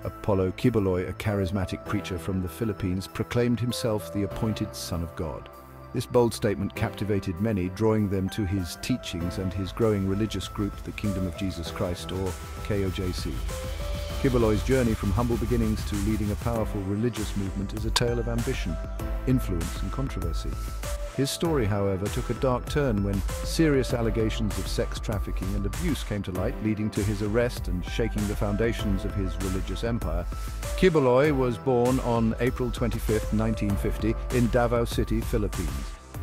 Qoiboloy, a charismatic preacher from the Philippines, proclaimed himself the appointed Son of God. This bold statement captivated many, drawing them to his teachings and his growing religious group, the Kingdom of Jesus Christ, or KOJC. Quiboloy's journey from humble beginnings to leading a powerful religious movement is a tale of ambition, influence, and controversy. His story, however, took a dark turn when serious allegations of sex trafficking and abuse came to light, leading to his arrest and shaking the foundations of his religious empire. Qoiboloy was born on April 25, 1950, in Davao City, Philippines.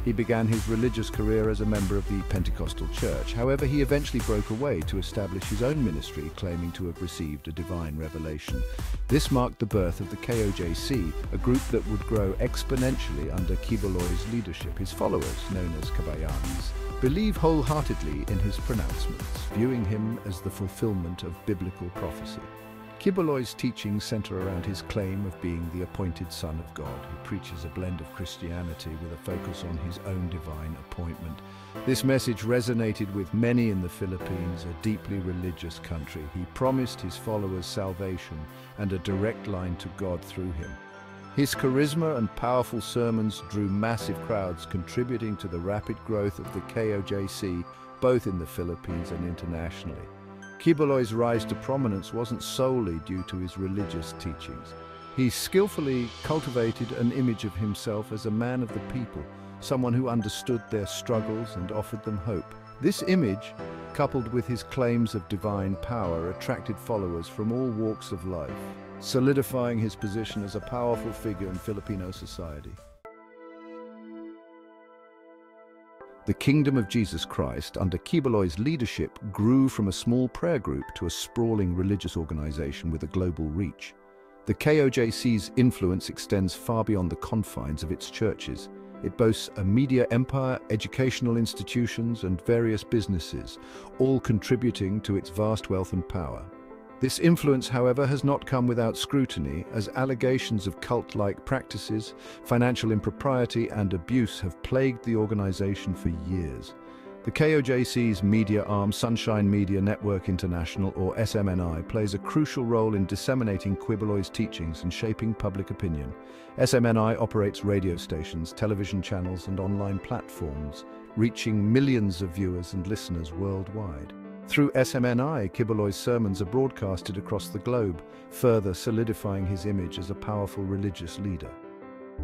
He began his religious career as a member of the Pentecostal church. However, he eventually broke away to establish his own ministry, claiming to have received a divine revelation. This marked the birth of the KOJC, a group that would grow exponentially under Qoiboloy's leadership. His followers, known as Kabayanis, believe wholeheartedly in his pronouncements, viewing him as the fulfillment of biblical prophecy. Qoiboloy's teachings center around his claim of being the appointed Son of God, who preaches a blend of Christianity with a focus on his own divine appointment. This message resonated with many in the Philippines, a deeply religious country. He promised his followers salvation and a direct line to God through him. His charisma and powerful sermons drew massive crowds, contributing to the rapid growth of the KOJC, both in the Philippines and internationally. Qoiboloy's rise to prominence wasn't solely due to his religious teachings. He skillfully cultivated an image of himself as a man of the people, someone who understood their struggles and offered them hope. This image, coupled with his claims of divine power, attracted followers from all walks of life, solidifying his position as a powerful figure in Filipino society. The Kingdom of Jesus Christ, under Qoiboloy's leadership, grew from a small prayer group to a sprawling religious organization with a global reach. The KOJC's influence extends far beyond the confines of its churches. It boasts a media empire, educational institutions, and various businesses, all contributing to its vast wealth and power. This influence, however, has not come without scrutiny, as allegations of cult-like practices, financial impropriety, and abuse have plagued the organization for years. The KOJC's media arm, Sunshine Media Network International, or SMNI, plays a crucial role in disseminating Qoiboloy's teachings and shaping public opinion. SMNI operates radio stations, television channels, and online platforms, reaching millions of viewers and listeners worldwide. Through SMNI, Qoiboloy's sermons are broadcasted across the globe, further solidifying his image as a powerful religious leader.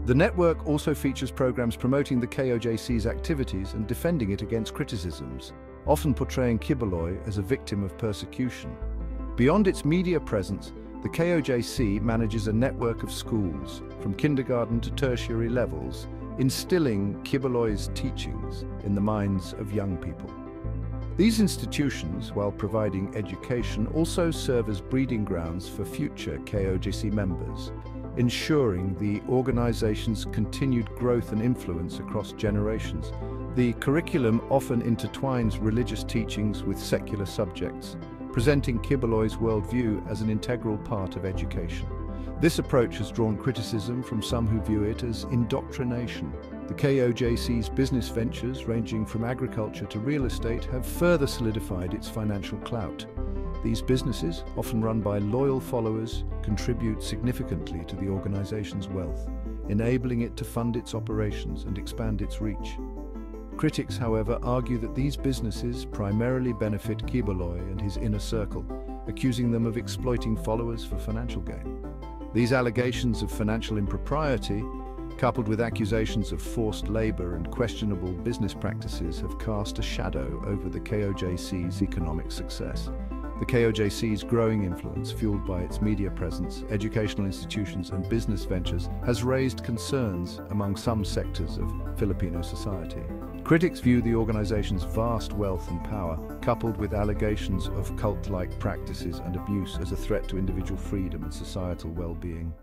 The network also features programs promoting the KOJC's activities and defending it against criticisms, often portraying Qoiboloy as a victim of persecution. Beyond its media presence, the KOJC manages a network of schools, from kindergarten to tertiary levels, instilling Qoiboloy's teachings in the minds of young people. These institutions, while providing education, also serve as breeding grounds for future KOJC members, ensuring the organization's continued growth and influence across generations. The curriculum often intertwines religious teachings with secular subjects, presenting Qoiboloy's worldview as an integral part of education. This approach has drawn criticism from some who view it as indoctrination. The KOJC's business ventures, ranging from agriculture to real estate, have further solidified its financial clout. These businesses, often run by loyal followers, contribute significantly to the organization's wealth, enabling it to fund its operations and expand its reach. Critics, however, argue that these businesses primarily benefit Qoiboloy and his inner circle, accusing them of exploiting followers for financial gain. These allegations of financial impropriety, coupled with accusations of forced labor and questionable business practices, have cast a shadow over the KOJC's economic success. The KOJC's growing influence, fueled by its media presence, educational institutions, and business ventures, has raised concerns among some sectors of Filipino society. Critics view the organization's vast wealth and power, coupled with allegations of cult-like practices and abuse, as a threat to individual freedom and societal well-being.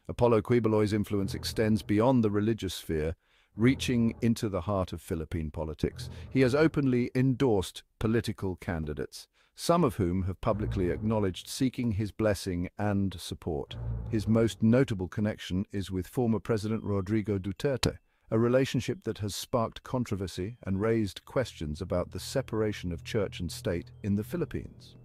Qoiboloy's influence extends beyond the religious sphere, reaching into the heart of Philippine politics. He has openly endorsed political candidates, some of whom have publicly acknowledged seeking his blessing and support. His most notable connection is with former President Rodrigo Duterte, a relationship that has sparked controversy and raised questions about the separation of church and state in the Philippines.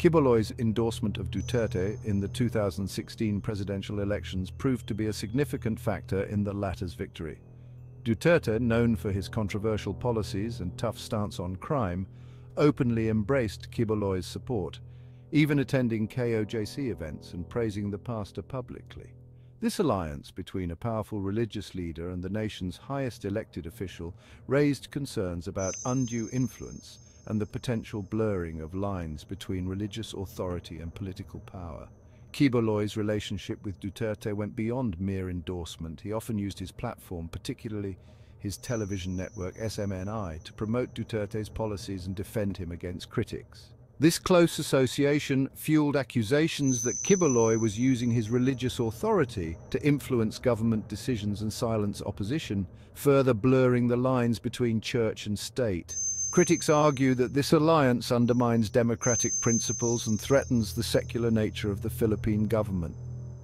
Quiboloy's endorsement of Duterte in the 2016 presidential elections proved to be a significant factor in the latter's victory. Duterte, known for his controversial policies and tough stance on crime, openly embraced Qoiboloy's support, even attending KOJC events and praising the pastor publicly. This alliance between a powerful religious leader and the nation's highest elected official raised concerns about undue influence and the potential blurring of lines between religious authority and political power. Qoiboloy's relationship with Duterte went beyond mere endorsement. He often used his platform, particularly his television network SMNI, to promote Duterte's policies and defend him against critics. This close association fueled accusations that Qoiboloy was using his religious authority to influence government decisions and silence opposition, further blurring the lines between church and state. Critics argue that this alliance undermines democratic principles and threatens the secular nature of the Philippine government.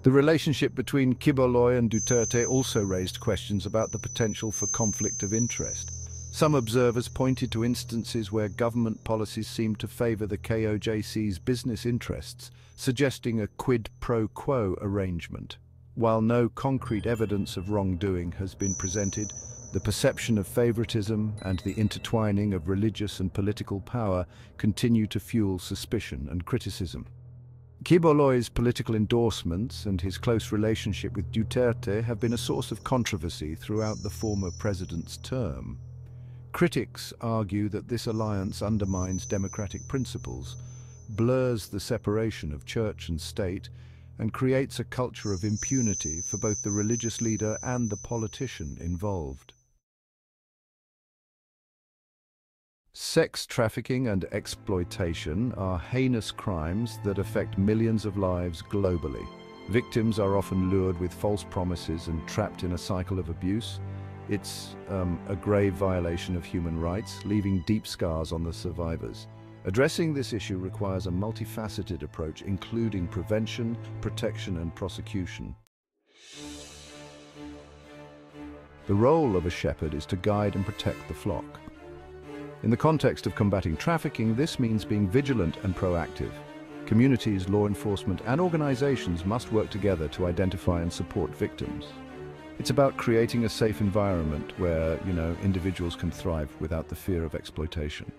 The relationship between Qoiboloy and Duterte also raised questions about the potential for conflict of interest. Some observers pointed to instances where government policies seemed to favor the KOJC's business interests, suggesting a quid pro quo arrangement. While no concrete evidence of wrongdoing has been presented, the perception of favoritism and the intertwining of religious and political power continue to fuel suspicion and criticism. Qoiboloy's political endorsements and his close relationship with Duterte have been a source of controversy throughout the former president's term. Critics argue that this alliance undermines democratic principles, blurs the separation of church and state, and creates a culture of impunity for both the religious leader and the politician involved. Sex trafficking and exploitation are heinous crimes that affect millions of lives globally. Victims are often lured with false promises and trapped in a cycle of abuse. It's a grave violation of human rights, leaving deep scars on the survivors. Addressing this issue requires a multifaceted approach, including prevention, protection, and prosecution. The role of a shepherd is to guide and protect the flock. In the context of combating trafficking, this means being vigilant and proactive. Communities, law enforcement, and organizations must work together to identify and support victims. It's about creating a safe environment where, individuals can thrive without the fear of exploitation.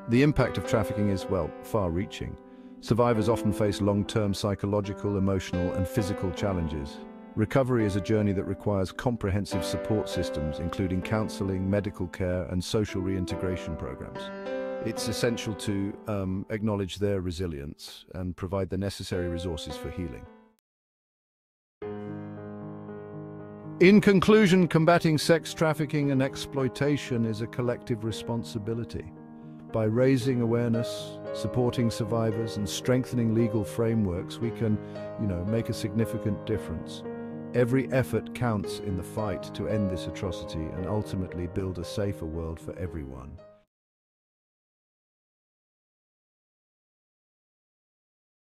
The impact of trafficking is, far-reaching. Survivors often face long-term psychological, emotional, and physical challenges. Recovery is a journey that requires comprehensive support systems, including counseling, medical care, and social reintegration programs. It's essential to acknowledge their resilience and provide the necessary resources for healing. In conclusion, combating sex trafficking and exploitation is a collective responsibility. By raising awareness, supporting survivors, and strengthening legal frameworks, we can, make a significant difference. Every effort counts in the fight to end this atrocity and ultimately build a safer world for everyone.